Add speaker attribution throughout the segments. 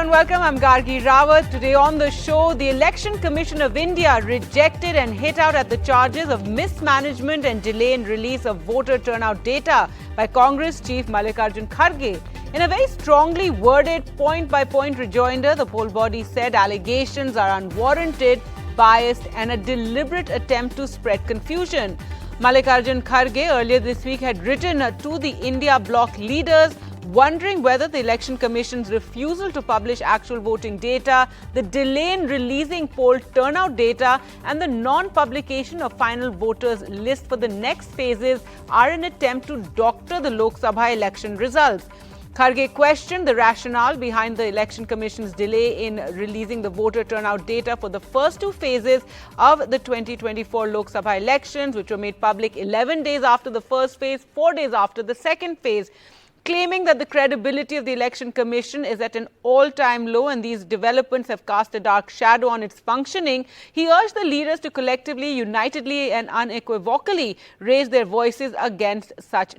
Speaker 1: and welcome. I'm Gargi Rawat. Today on the show, the Election Commission of India rejected and hit out at the charges of mismanagement and delay in release of voter turnout data by Congress Chief Mallikarjun Kharge. In a very strongly worded point-by-point rejoinder, the poll body said allegations are unwarranted, biased and a deliberate attempt to spread confusion. Mallikarjun Kharge earlier this week had written to the India bloc leaders wondering whether the Election Commission's refusal to publish actual voting data, the delay in releasing poll turnout data and the non-publication of final voters list for the next phases are an attempt to doctor the Lok Sabha election results. Kharge questioned the rationale behind the Election Commission's delay in releasing the voter turnout data for the first two phases of the 2024 Lok Sabha elections, which were made public 11 days after the first phase, 4 days after the second phase. Claiming that the credibility of the Election Commission is at an all-time low and these developments have cast a dark shadow on its functioning, he urged the leaders to collectively, unitedly and unequivocally raise their voices against such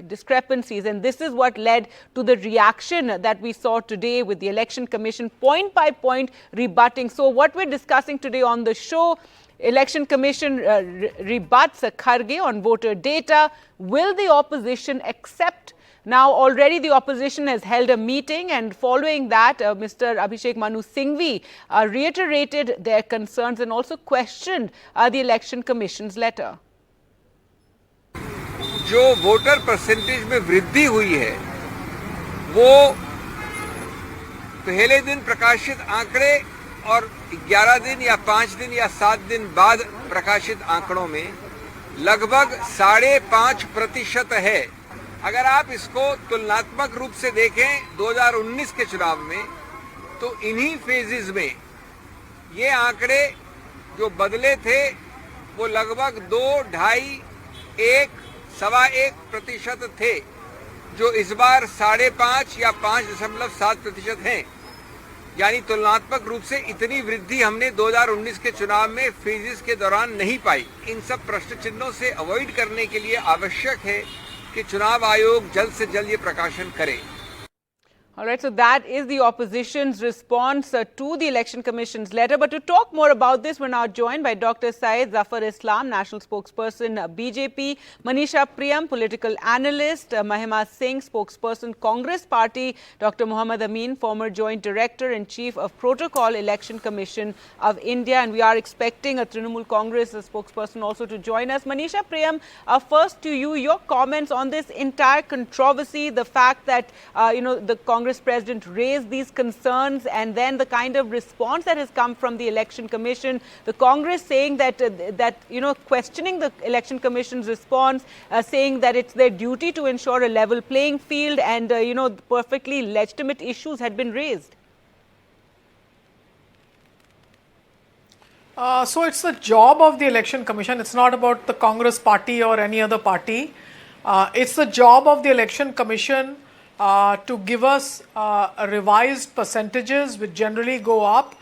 Speaker 1: discrepancies. And this is what led to the reaction that we saw today with the Election Commission point by point rebutting. So what we're discussing today on the show, Election Commission rebuts Kharge on voter data. Will the opposition accept? Now, already the opposition has held a meeting and following that, Mr. Abhishek Manu Singhvi reiterated their concerns and also questioned the Election Commission's letter.
Speaker 2: जो voter percentage में वृद्धि हुई है, वो पहले दिन प्रकाशित आंकड़े और 11 दिन या 5 दिन या 7 दिन बाद प्रकाशित आंकड़ों में लगभग 5.5% है। अगर आप इसको तुलनात्मक रूप से देखें 2019 के चुनाव में, तो इन्हीं फेजेस में ये आंकड़े जो बदले थे वो लगभग 2, 2.5, 1, 1.25% थे, जो इस बार 5.5 या 5.7% हैं। यानी तुलनात्मक रूप से इतनी वृद्धि हमने 2019 के चुनाव में फेजेस के दौरान नहीं पाई। इन सब प्रश्न चिन्हों से अवॉइड करने के लिए आवश्यक है कि चुनाव आयोग जल्द से जल्द ये प्रकाशन करे।
Speaker 1: All right, so that is the opposition's response to the Election Commission's letter. But to talk more about this, we're now joined by Dr. Syed Zafar Islam, National Spokesperson, BJP, Manisha Priyam, Political Analyst, Mahima Singh, Spokesperson, Congress Party, Dr. Muhammad Amin, former Joint Director and Chief of Protocol, Election Commission of India. And we are expecting a Trinamool Congress spokesperson also to join us. Manisha Priyam, first to you, your comments on this entire controversy, the fact that, the Congress President raised these concerns and then the kind of response that has come from the Election Commission, the Congress saying that, questioning the Election Commission's response, saying that it's their duty to ensure a level playing field and, perfectly legitimate issues had been raised.
Speaker 3: So it's the job of the Election Commission. It's not about the Congress party or any other party. It's the job of the Election Commission to give us revised percentages which generally go up.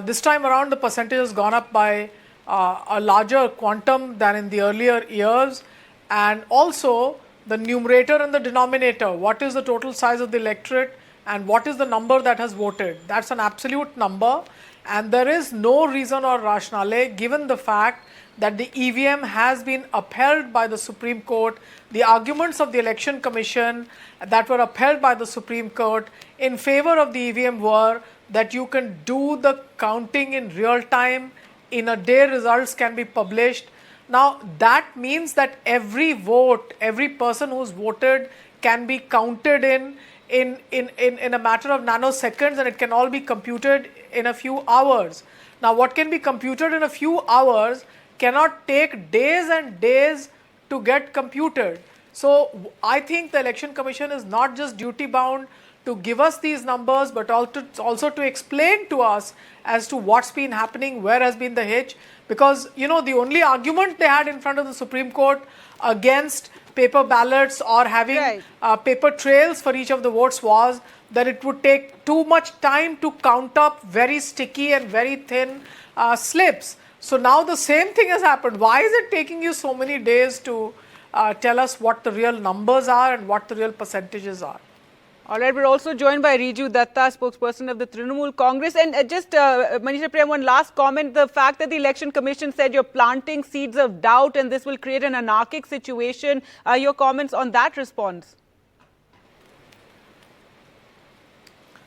Speaker 3: This time around the percentage has gone up by a larger quantum than in the earlier years, and also the numerator and the denominator, what is the total size of the electorate and what is the number that has voted. That's an absolute number, and there is no reason or rationale given the fact that the EVM has been upheld by the Supreme Court. The arguments of the Election Commission that were upheld by the Supreme Court in favor of the EVM were that you can do the counting in real time, in a day results can be published. Now that means that every vote, every person who's voted can be counted in a matter of nanoseconds, and it can all be computed in a few hours. Now what can be computed in a few hours cannot take days and days to get computed. So I think the Election Commission is not just duty bound to give us these numbers, but also to explain to us as to what's been happening, where has been the hitch. Because, the only argument they had in front of the Supreme Court against paper ballots or having paper trails for each of the votes was that it would take too much time to count up very sticky and very thin slips. So now the same thing has happened. Why is it taking you so many days to tell us what the real numbers are and what the real percentages are?
Speaker 1: All right, we're also joined by Riju Datta, spokesperson of the Trinamool Congress. And Manisha Prem, one last comment. The fact that the Election Commission said you're planting seeds of doubt and this will create an anarchic situation. Your comments on that response?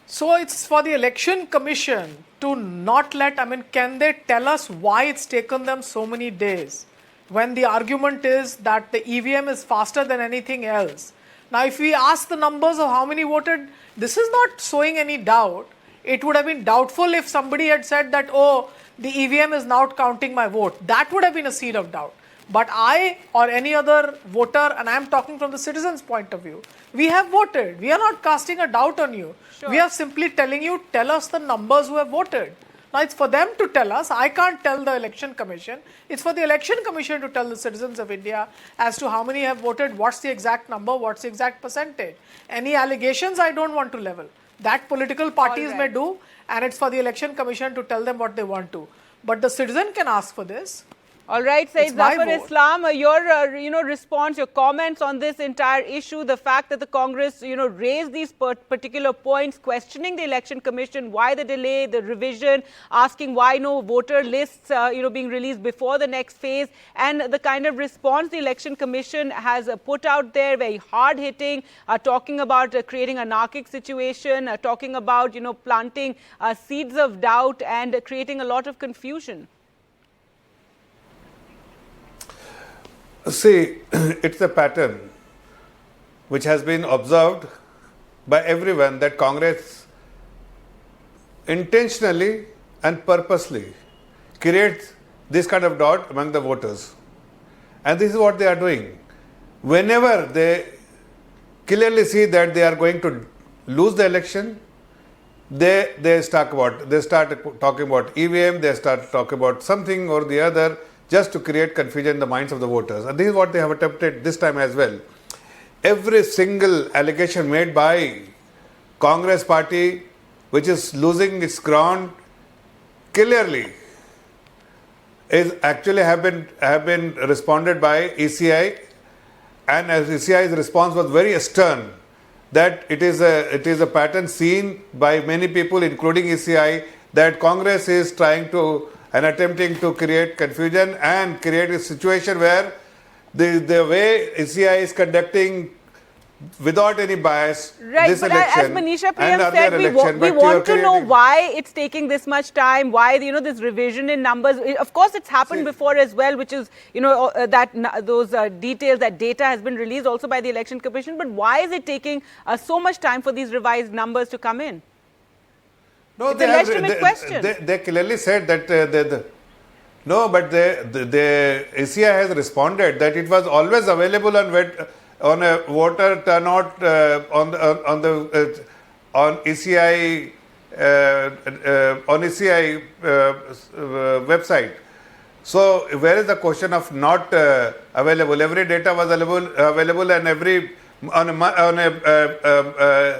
Speaker 3: So it's for the Election Commission to not let, can they tell us why it's taken them so many days when the argument is that the EVM is faster than anything else? Now, if we ask the numbers of how many voted, this is not sowing any doubt. It would have been doubtful if somebody had said that, oh, the EVM is not counting my vote. That would have been a seed of doubt. But I or any other voter, and I am talking from the citizen's point of view, we have voted. We are not casting a doubt on you.
Speaker 1: Sure.
Speaker 3: We are simply telling you, tell us the numbers who have voted. Now, it's for them to tell us. I can't tell the Election Commission. It's for the Election Commission to tell the citizens of India as to how many have voted, what's the exact number, what's the exact percentage. Any allegations I don't want to level. That political parties may do, and it's for the Election Commission to tell them what they want to. But the citizen can ask for this.
Speaker 1: All right, Syed Zafar Islam, your response, your comments on this entire issue, the fact that the Congress, raised these particular points, questioning the Election Commission, why the delay, the revision, asking why no voter lists, being released before the next phase, and the kind of response the Election Commission has put out there, very hard-hitting, talking about creating anarchic situation, talking about, planting seeds of doubt and creating a lot of confusion.
Speaker 4: See, it's a pattern which has been observed by everyone that Congress intentionally and purposely creates this kind of doubt among the voters. And this is what they are doing. Whenever they clearly see that they are going to lose the election, they start talking about EVM, they start talking about something or the other, just to create confusion in the minds of the voters. And this is what they have attempted this time as well. Every single allegation made by Congress party, which is losing its ground, clearly is actually have been responded by ECI, and as ECI's response was very stern, that it is a pattern seen by many people, including ECI, that Congress is trying to and attempting to create confusion and create a situation where the way ECI is conducting without any bias this election
Speaker 1: as Manisha Prem said, we want to know why it's taking this much time, why this revision in numbers. Of course, it's happened before as well, which is those details, that data has been released also by the Election Commission. But why is it taking so much time for these revised numbers to come in?
Speaker 4: No,
Speaker 1: it's a legitimate question.
Speaker 4: They clearly said that the ECI has responded that it was always available on a voter turnout on ECI website. So where is the question of not available? Every data was available, and on a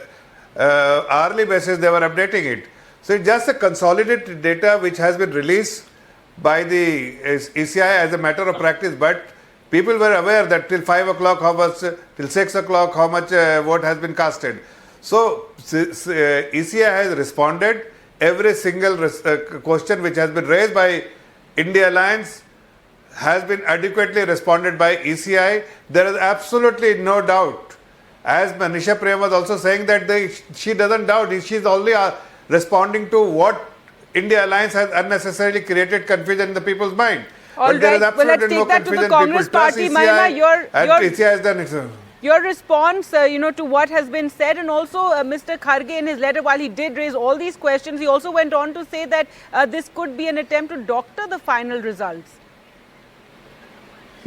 Speaker 4: hourly basis they were updating it. So it's just a consolidated data which has been released by the ECI as a matter of practice, but people were aware that till 5 o'clock how much, till 6 o'clock how much vote has been casted. So ECI has responded. Every single question which has been raised by India Alliance has been adequately responded by ECI. There is absolutely no doubt. As Manisha Prem was also saying that she doesn't doubt, she is only responding to what India Alliance has unnecessarily created confusion in the people's mind.
Speaker 1: But there is absolutely no confusion. To the Congress party, Mahima, your response, to what has been said, and also Mr. Kharge in his letter, while he did raise all these questions, he also went on to say that this could be an attempt to doctor the final results.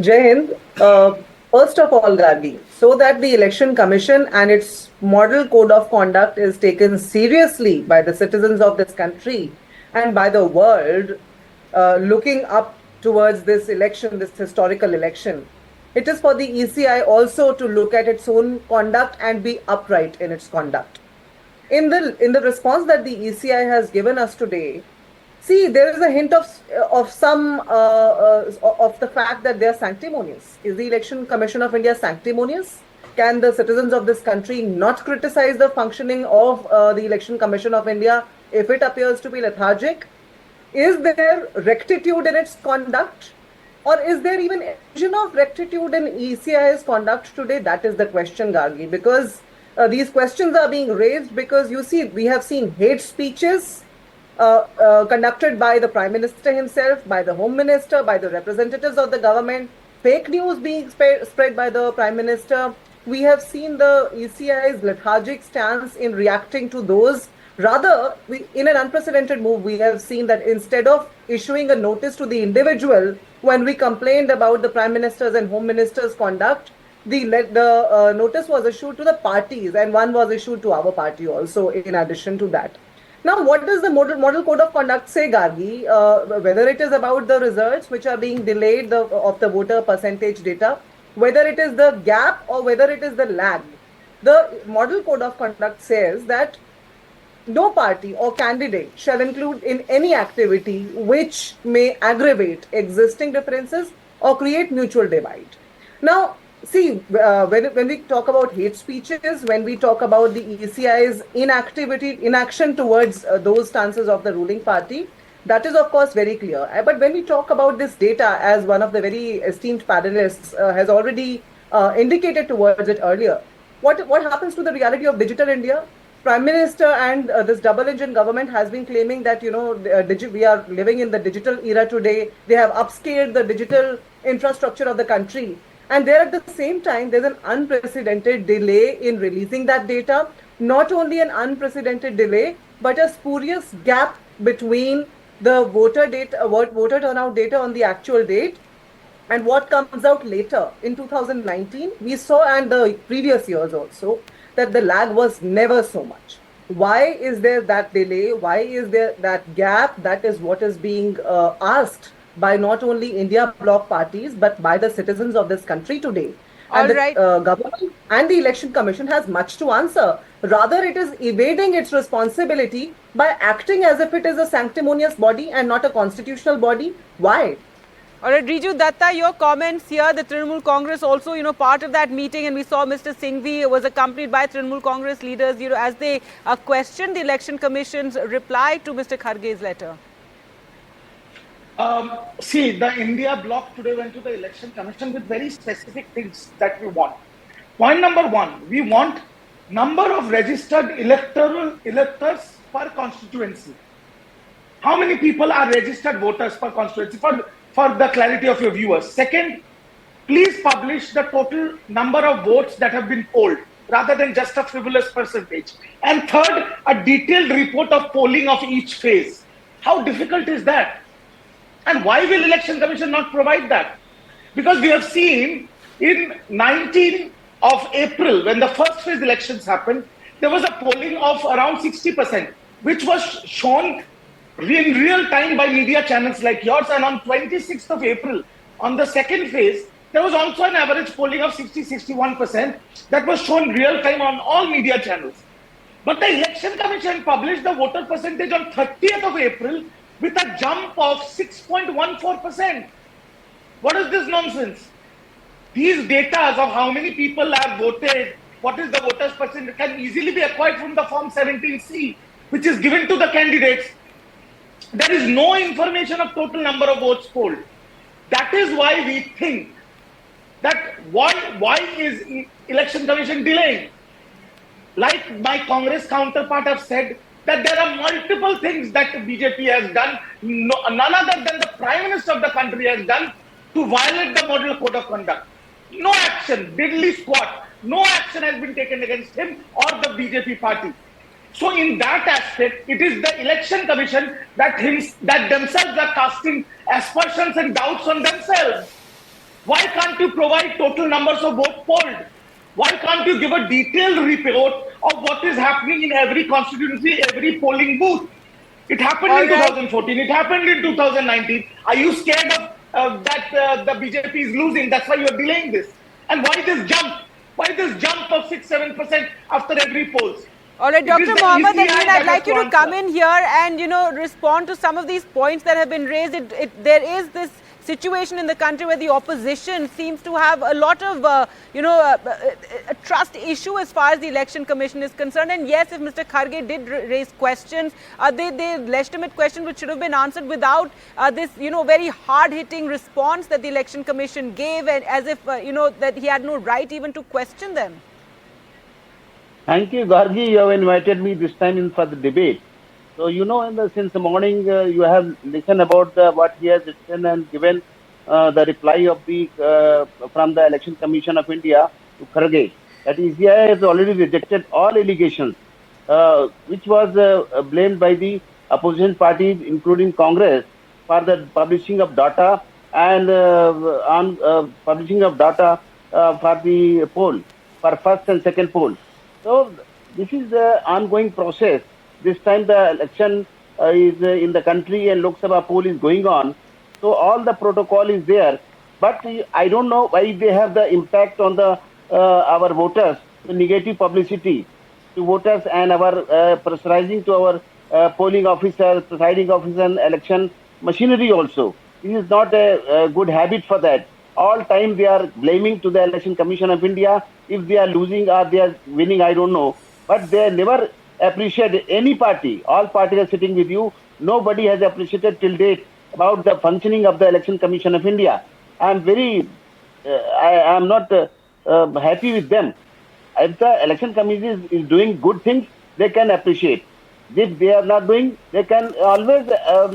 Speaker 5: Jai Hind. First of all, Gargi, so that the Election Commission and its model code of conduct is taken seriously by the citizens of this country and by the world, looking up towards this election, this historical election, it is for the ECI also to look at its own conduct and be upright in its conduct. In the response that the ECI has given us today, see, there is a hint of the fact that they are sanctimonious. Is the Election Commission of India sanctimonious? can the citizens of this country not criticize the functioning of the Election Commission of India if it appears to be lethargic? Is there rectitude in its conduct? Or is there even a vision of rectitude in ECI's conduct today? That is the question, Gargi, because these questions are being raised because you see, we have seen hate speeches conducted by the Prime Minister himself, by the Home Minister, by the representatives of the government, fake news being spread by the Prime Minister. We have seen the ECI's lethargic stance in reacting to those. Rather, in an unprecedented move, we have seen that instead of issuing a notice to the individual when we complained about the Prime Minister's and Home Minister's conduct, the notice was issued to the parties, and one was issued to our party also in addition to that. Now, what does the model code of conduct say, Gargi? Whether it is about the results which are being delayed of the voter percentage data, whether it is the gap or whether it is the lag, the model code of conduct says that no party or candidate shall include in any activity which may aggravate existing differences or create mutual divide. Now, see, when we talk about hate speeches, when we talk about the ECI's inaction towards those stances of the ruling party, that is of course very clear. But when we talk about this data, as one of the very esteemed panelists has already indicated towards it earlier, what happens to the reality of digital India? Prime Minister and this double-engine government has been claiming that, you know, we are living in the digital era today. They have upscaled the digital infrastructure of the country. And there at the same time, there's an unprecedented delay in releasing that data. Not only an unprecedented delay, but a spurious gap between the voter turnout data on the actual date and what comes out later. In 2019, we saw, and the previous years also, that the lag was never so much. Why is there that delay? Why is there that gap? That is what is being asked by not only India bloc parties, but by the citizens of this country today. And the government and the Election Commission has much to answer. Rather, it is evading its responsibility by acting as if it is a sanctimonious body and not a constitutional body. Why?
Speaker 1: All right, Riju Datta, your comments here. The Trinamool Congress also, you know, part of that meeting, and we saw Mr. Singhvi was accompanied by Trinamool Congress leaders, you know, as they questioned the Election Commission's reply to Mr. Kharge's letter.
Speaker 6: See, the India bloc today went to the Election Commission with very specific things that we want. Point number one, we want number of registered electors per constituency. How many people are registered voters per constituency for the clarity of your viewers? Second, please publish the total number of votes that have been polled rather than just a frivolous percentage. And third, a detailed report of polling of each phase. How difficult is that? And why will Election Commission not provide that? Because we have seen in 19th of April, when the first phase elections happened, there was a polling of around 60%, which was shown in real time by media channels like yours. And on 26th of April, on the second phase, there was also an average polling of 60-61% that was shown real time on all media channels. But the Election Commission published the voter percentage on 30th of April with a jump of 6.14%. What is this nonsense? These data of how many people have voted, what is the voters' percentage, can easily be acquired from the Form 17C, which is given to the candidates. There is no information of total number of votes polled. That is why we think that why is Election Commission delaying? Like my Congress counterpart have said, that there are multiple things that the BJP has done, none other than the Prime Minister of the country has done to violate the model code of conduct. No action, diddly squat, no action has been taken against him or the BJP party. So in that aspect, it is the Election Commission that themselves are casting aspersions and doubts on themselves. Why can't you provide total numbers of votes polled? Why can't you give a detailed report of what is happening in every constituency, every polling booth? It happened in 2014, it happened in 2019. Are you scared of that the BJP is losing? That's why you are delaying this. And why this jump? Why this jump of 6-7% after every polls?
Speaker 1: All right, Dr. Mohammed, I'd like you to come in here and, you know, respond to some of these points that have been raised. There is this situation in the country where the opposition seems to have a lot of, a trust issue as far as the Election Commission is concerned. And yes, if Mr. Kharge did raise questions, they legitimate questions which should have been answered without this, very hard-hitting response that the Election Commission gave, and as if, that he had no right even to question them.
Speaker 7: Thank you, Gargi. You have invited me this time for the debate. So, since the morning, you have listened about what he has written and given the reply of from the Election Commission of India to Kharge. That ECI has already rejected all allegations, which was blamed by the opposition parties, including Congress, for the publishing of data and publishing of data for the poll, for first and second poll. So this is the ongoing process. This time the election is in the country and Lok Sabha poll is going on. So all the protocol is there. But I don't know why they have the impact on the our voters, the negative publicity to voters and our pressurizing to our polling officers, presiding officers and election machinery also. This is not a good habit for that. All time they are blaming to the Election Commission of India. If they are losing or they are winning, I don't know. But they never appreciate any party. All parties are sitting with you. Nobody has appreciated till date about the functioning of the Election Commission of India. I am not happy with them. If the Election Commission is doing good things, they can appreciate. If they are not doing, they can always have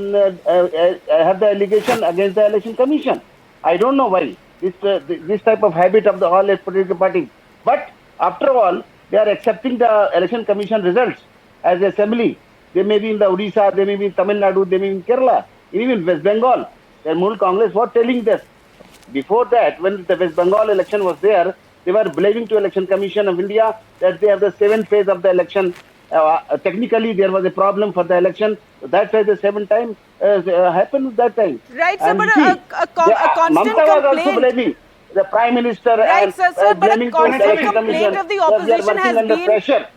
Speaker 7: the allegation against the Election Commission. I don't know why this type of habit of the all political parties. But after all, they are accepting the Election Commission results as assembly. They may be in the Odisha, they may be in Tamil Nadu, they may be in Kerala, even West Bengal. The Trinamool Congress was telling this. Before that, when the West Bengal election was there, they were blaming to Election Commission of India that they have the 7th phase of the election. Technically, there was a problem for the election. That's why the 7th time happened that time.
Speaker 1: Right, sir,
Speaker 7: and
Speaker 1: but
Speaker 7: a
Speaker 1: constant
Speaker 7: Mamta was also
Speaker 1: complaint.
Speaker 7: blaming the Prime Minister
Speaker 1: Right,
Speaker 7: and
Speaker 1: sir, but a
Speaker 7: blaming to
Speaker 1: constant
Speaker 7: Election
Speaker 1: complaint
Speaker 7: Commission
Speaker 1: of the
Speaker 7: that they are
Speaker 1: opposition has
Speaker 7: working under
Speaker 1: been
Speaker 7: pressure.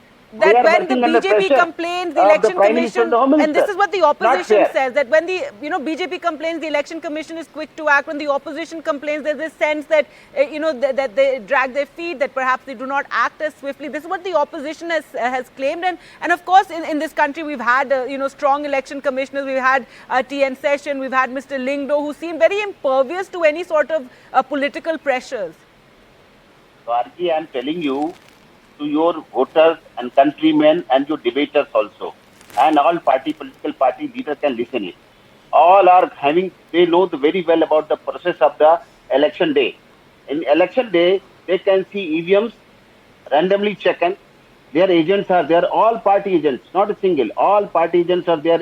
Speaker 1: that when the BJP complains, the Election Commission, and this is what the opposition says, that when the BJP complains, the Election Commission is quick to act. When the opposition complains, there's this sense that that they drag their feet, that perhaps they do not act as swiftly. This is what the opposition has claimed, and of course in this country we've had strong election commissioners. We've had T.N. Session, we've had Mr. Lingdo, who seem very impervious to any sort of political pressures.
Speaker 7: Gargi, I am telling you, to your voters and countrymen and your debaters also, and all political party leaders can listen it. All are they know very well about the process of the election day. In election day, they can see EVMs randomly checked. Their agents are there, all party agents, not a single. All party agents are there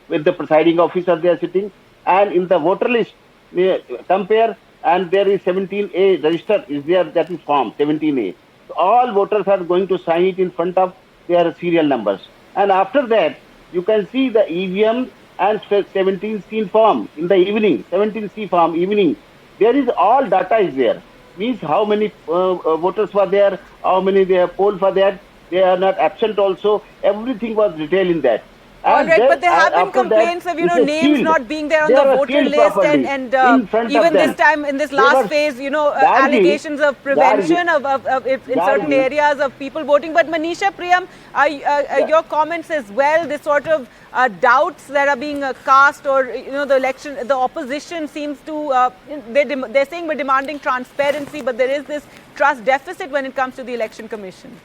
Speaker 7: with the presiding officer. They are sitting, and in the voter list, they compare, and there is 17A register is there. That is form 17A. All voters are going to sign it in front of their serial numbers. And after that, you can see the EVM and 17C form in the evening, 17C form evening. There is all data is there. Means how many voters were there, how many they have polled for that. They are not absent also. Everything was detailed in that.
Speaker 1: All right, but there have been complaints of names not being there on the voter list, and even this time in this last phase, allegations of prevention of in certain areas of people voting. But Manisha Priyam, your comments as well. This sort of doubts that are being cast, or the opposition seems to they're saying we're demanding transparency, but there is this trust deficit when it comes to the Election Commission.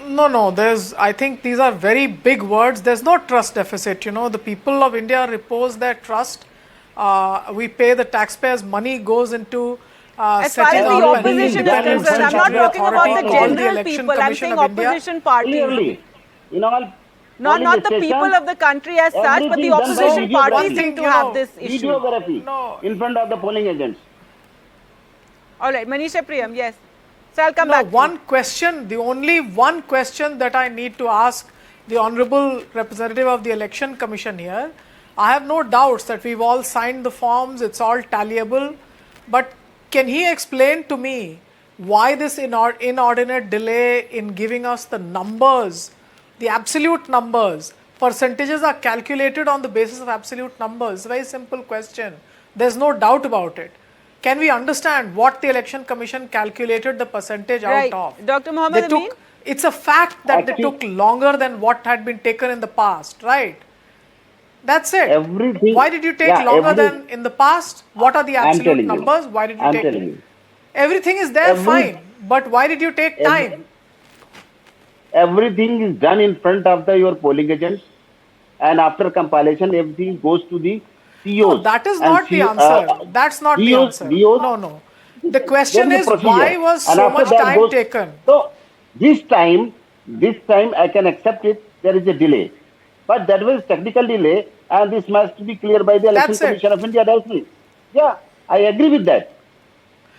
Speaker 3: No. I think these are very big words. There's no trust deficit. The people of India repose their trust. We pay the taxpayers' money goes into
Speaker 1: as far as the opposition is concerned, I'm not talking about the general people. I'm saying opposition parties.
Speaker 7: Clearly,
Speaker 1: not the people of the country as such, but the opposition parties seem to have this issue.
Speaker 7: Videography in front of the polling agents.
Speaker 1: All right, Manisha Priyam, yes. So I'll come back.
Speaker 3: The only one question that I need to ask the Honorable Representative of the Election Commission here. I have no doubts that we've all signed the forms, it's all tallyable, but can he explain to me why this inordinate delay in giving us the numbers, the absolute numbers percentages are calculated on the basis of absolute numbers? Very simple question. There's no doubt about it. Can we understand what the Election Commission calculated the percentage
Speaker 1: Right.
Speaker 3: out of?
Speaker 1: Dr. Mohammed
Speaker 3: They took,
Speaker 1: Amin?
Speaker 3: it's a fact that they
Speaker 7: Actually-
Speaker 3: took longer than what had been taken in the past, right? That's it.
Speaker 7: Everything-
Speaker 3: Why did you take
Speaker 7: yeah,
Speaker 3: longer
Speaker 7: every-
Speaker 3: than in the past? What are the
Speaker 7: I'm
Speaker 3: absolute
Speaker 7: telling you.
Speaker 3: numbers? Why did you
Speaker 7: I'm
Speaker 3: take
Speaker 7: telling you.
Speaker 3: Everything is there, fine. But why did you take time?
Speaker 7: Everything is done in front of your polling agents, and after compilation, everything goes to the CEOs.
Speaker 3: No, that is
Speaker 7: And
Speaker 3: not the
Speaker 7: CEO
Speaker 3: answer. That's not the
Speaker 7: DOs
Speaker 3: answer.
Speaker 7: DOs
Speaker 3: No, no. The question
Speaker 7: there
Speaker 3: is,
Speaker 7: a procedure.
Speaker 3: why was
Speaker 7: And
Speaker 3: so
Speaker 7: after
Speaker 3: much
Speaker 7: that
Speaker 3: time
Speaker 7: goes-
Speaker 3: taken?
Speaker 7: So this time I can accept it. There is a delay, but that was technical delay, and this must be clear by the Election
Speaker 3: That's it.
Speaker 7: Commission of India directly. Yeah, I agree with that.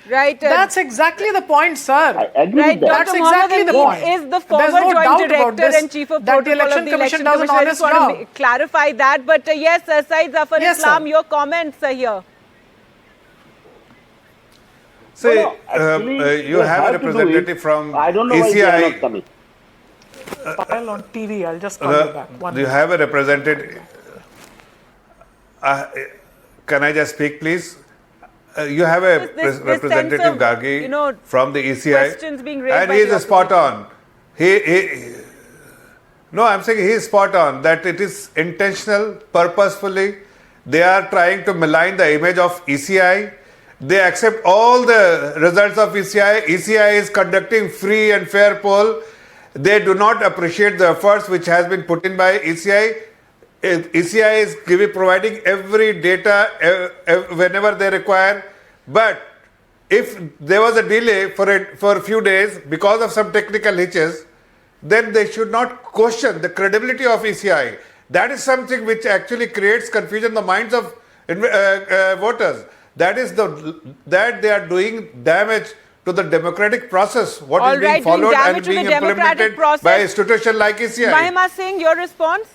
Speaker 1: Right.
Speaker 3: That's exactly the point,
Speaker 7: I
Speaker 3: sir.
Speaker 7: agree
Speaker 1: Right,
Speaker 7: with that.
Speaker 3: That's
Speaker 1: Dr.
Speaker 3: exactly the
Speaker 1: Mohammed
Speaker 3: point.
Speaker 1: is the
Speaker 3: There's
Speaker 1: former
Speaker 3: no doubt
Speaker 1: joint
Speaker 3: about
Speaker 1: director
Speaker 3: this,
Speaker 1: and chief of
Speaker 3: that the
Speaker 1: protocol
Speaker 3: Election
Speaker 1: of the
Speaker 3: Commission
Speaker 1: Election
Speaker 3: does an
Speaker 1: Commission. I
Speaker 3: honest
Speaker 1: just want to
Speaker 3: job.
Speaker 1: clarify that. But yes, Saeed Zafar
Speaker 3: Yes,
Speaker 1: Islam,
Speaker 3: sir.
Speaker 1: your comments are here.
Speaker 4: See,
Speaker 7: No, actually,
Speaker 4: you
Speaker 7: they
Speaker 4: have a
Speaker 7: to do it.
Speaker 4: representative from
Speaker 7: I don't know why they are not
Speaker 4: ECI.
Speaker 7: coming.
Speaker 3: File on TV. I'll just call you back. One
Speaker 4: You
Speaker 3: minute.
Speaker 4: have a representative. Can I just speak, please? You have a
Speaker 1: This sense
Speaker 4: representative,
Speaker 1: of,
Speaker 4: Gargi,
Speaker 1: you know,
Speaker 4: from the ECI,
Speaker 1: questions being raised
Speaker 4: and
Speaker 1: by
Speaker 4: he
Speaker 1: the
Speaker 4: is spot on. No, I'm saying he is spot on that it is intentional, purposefully. They are trying to malign the image of ECI. They accept all the results of ECI. ECI is conducting free and fair poll. They do not appreciate the efforts which has been put in by ECI. ECI is providing every data whenever they require. But if there was a delay for a few days because of some technical hitches, then they should not question the credibility of ECI. That is something which actually creates confusion in the minds of voters. That they are doing damage to the democratic process, what
Speaker 1: All
Speaker 4: is being
Speaker 1: right, doing
Speaker 4: followed
Speaker 1: damage
Speaker 4: and
Speaker 1: to the
Speaker 4: being
Speaker 1: democratic
Speaker 4: implemented
Speaker 1: process.
Speaker 4: by institution like ECI.
Speaker 1: Mahima Singh, your response?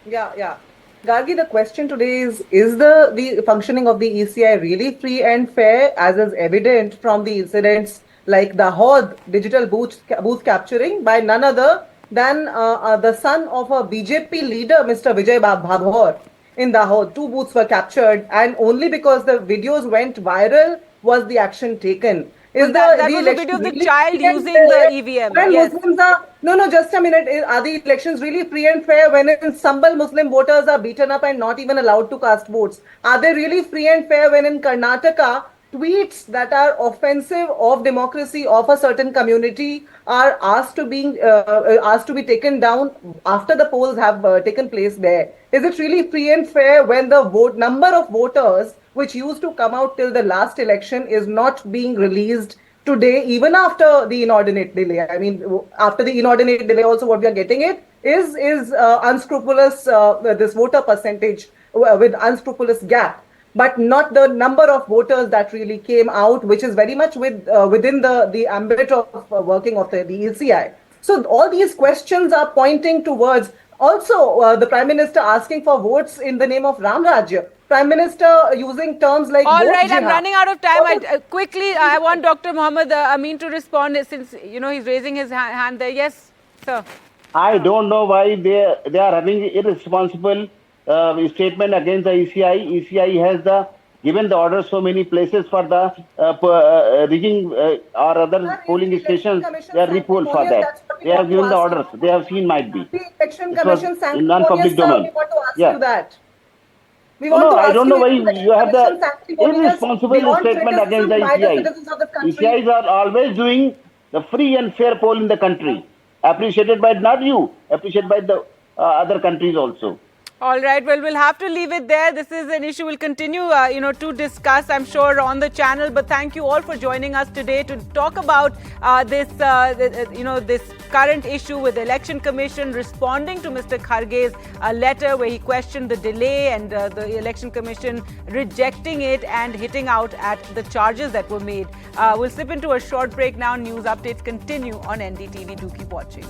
Speaker 5: Yeah. Gargi, the question today is the functioning of the ECI really free and fair, as is evident from the incidents like the Hod digital booth capturing by none other than the son of a BJP leader, Mr. Vijay Bhabhor. In Dahod, 2 booths were captured, and only because the videos went viral was the action taken. Is
Speaker 1: That was a
Speaker 5: election
Speaker 1: video of the
Speaker 5: really
Speaker 1: child
Speaker 5: free and
Speaker 1: using
Speaker 5: fair
Speaker 1: the EVM,
Speaker 5: when
Speaker 1: yes.
Speaker 5: Muslims are just a minute. Are the elections really free and fair when in Sambal Muslim voters are beaten up and not even allowed to cast votes? Are they really free and fair when in Karnataka tweets that are offensive of democracy of a certain community are asked to be taken down after the polls have taken place there? Is it really free and fair when the number of voters which used to come out till the last election is not being released today, even after the inordinate delay? I mean, after the inordinate delay also what we are getting is unscrupulous, this voter percentage with unscrupulous gap, but not the number of voters that really came out, which is very much within the ambit of working of the ECI. So all these questions are pointing towards also the Prime Minister asking for votes in the name of Ram Rajya. Prime Minister using terms like
Speaker 1: All
Speaker 5: vote
Speaker 1: right, I'm
Speaker 5: jihad.
Speaker 1: running out of time. Quickly, I want Dr. Mohammed Amin to respond since, he's raising his hand there. Yes, sir.
Speaker 7: I don't know why they are having irresponsible statement against the ECI. ECI has given the order so many places for the rigging or other
Speaker 5: Sir,
Speaker 7: polling
Speaker 5: Election
Speaker 7: stations.
Speaker 5: Commission
Speaker 7: They are repolled for
Speaker 5: sanctimonious,
Speaker 7: that.
Speaker 5: that's what we
Speaker 7: They have
Speaker 5: want to
Speaker 7: given the
Speaker 5: ask
Speaker 7: orders.
Speaker 5: you.
Speaker 7: They have seen might be.
Speaker 5: The Election
Speaker 7: This was
Speaker 5: Commission
Speaker 7: in non-public
Speaker 5: sanctimonious, sir,
Speaker 7: domain.
Speaker 5: we want to ask
Speaker 7: Yeah.
Speaker 5: you that. We
Speaker 7: No,
Speaker 5: want to
Speaker 7: I
Speaker 5: ask
Speaker 7: don't know why
Speaker 5: is the
Speaker 7: you have the
Speaker 5: Election sanctimonious
Speaker 7: irresponsible
Speaker 5: beyond
Speaker 7: statement against the
Speaker 5: criticism by the
Speaker 7: ECI.
Speaker 5: citizens of this country?
Speaker 7: ECIs are always doing the free and fair poll in the country. Appreciated by not you, appreciated by the other countries also.
Speaker 1: All right. Well, we'll have to leave it there. This is an issue we'll continue, to discuss, I'm sure, on the channel. But thank you all for joining us today to talk about this current issue with the Election Commission responding to Mr. Kharge's letter where he questioned the delay and the Election Commission rejecting it and hitting out at the charges that were made. We'll slip into a short break now. News updates continue on NDTV. Do keep watching.